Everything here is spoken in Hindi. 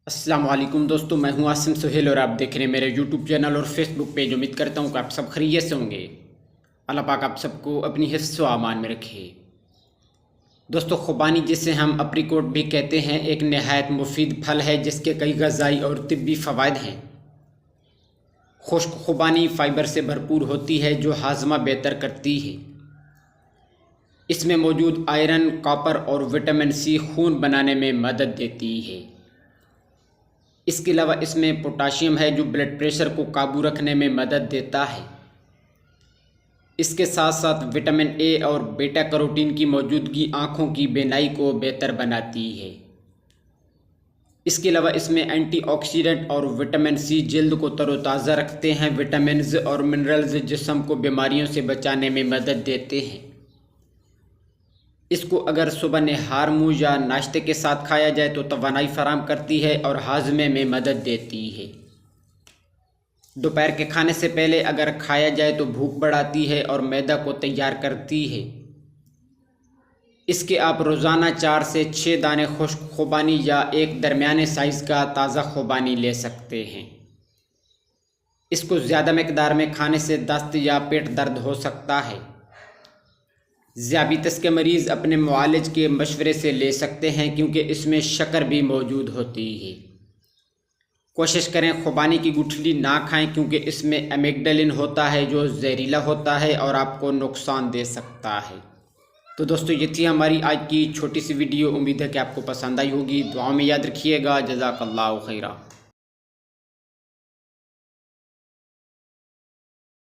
अस्सलाम वालेकुम दोस्तों, मैं हूं आसिम सुहेल और आप देख रहे हैं मेरे यूट्यूब चैनल और फेसबुक पेज। उम्मीद करता हूं कि आप सब खैरियत से होंगे। अल्लाह पाक आप सबको अपनी हिफ्ज़ व अमान में रखे। दोस्तों, खुबानी जिसे हम अप्रीकोट भी कहते हैं, एक नहायत मुफीद फल है जिसके कई ग़िज़ाई और तिब्बी फ़वाइद हैं। खुश्क खुबानी फ़ाइबर से भरपूर होती है जो हाजमा बेहतर करती है। इसमें मौजूद आयरन, कॉपर और विटामिन सी खून बनाने में मदद देती है। इसके अलावा इसमें पोटाशियम है जो ब्लड प्रेशर को काबू रखने में मदद देता है। इसके साथ साथ विटामिन ए और बीटा कैरोटीन की मौजूदगी आँखों की बीनाई को बेहतर बनाती है। इसके अलावा इसमें एंटीऑक्सीडेंट और विटामिन सी जल्द को तरोताज़ा रखते हैं। विटामिन्स और मिनरल्स जिस्म को बीमारियों से बचाने में मदद देते हैं। इसको अगर सुबह नहार मुँह या नाश्ते के साथ खाया जाए तो तवानाई फराहम करती है और हाजमे में मदद देती है। दोपहर के खाने से पहले अगर खाया जाए तो भूख बढ़ाती है और मैदा को तैयार करती है। इसके आप रोज़ाना 4 से 6 दाने खुश्क खुबानी या एक दरमियाने साइज़ का ताज़ा खुबानी ले सकते हैं। इसको ज़्यादा मकदार में खाने से दस्त या पेट दर्द हो सकता है। ज़ियाबितस के मरीज़ अपने मुआलिज के मशवरे से ले सकते हैं क्योंकि इसमें शक्कर भी मौजूद होती है। कोशिश करें खुबानी की गुठली ना खाएं क्योंकि इसमें एमिग्डालिन होता है जो जहरीला होता है और आपको नुकसान दे सकता है। तो दोस्तों, ये थी हमारी आज की छोटी सी वीडियो। उम्मीद है कि आपको पसंद आई होगी। दुआ में याद रखिएगा। जज़ाकल्लाहु खैरा।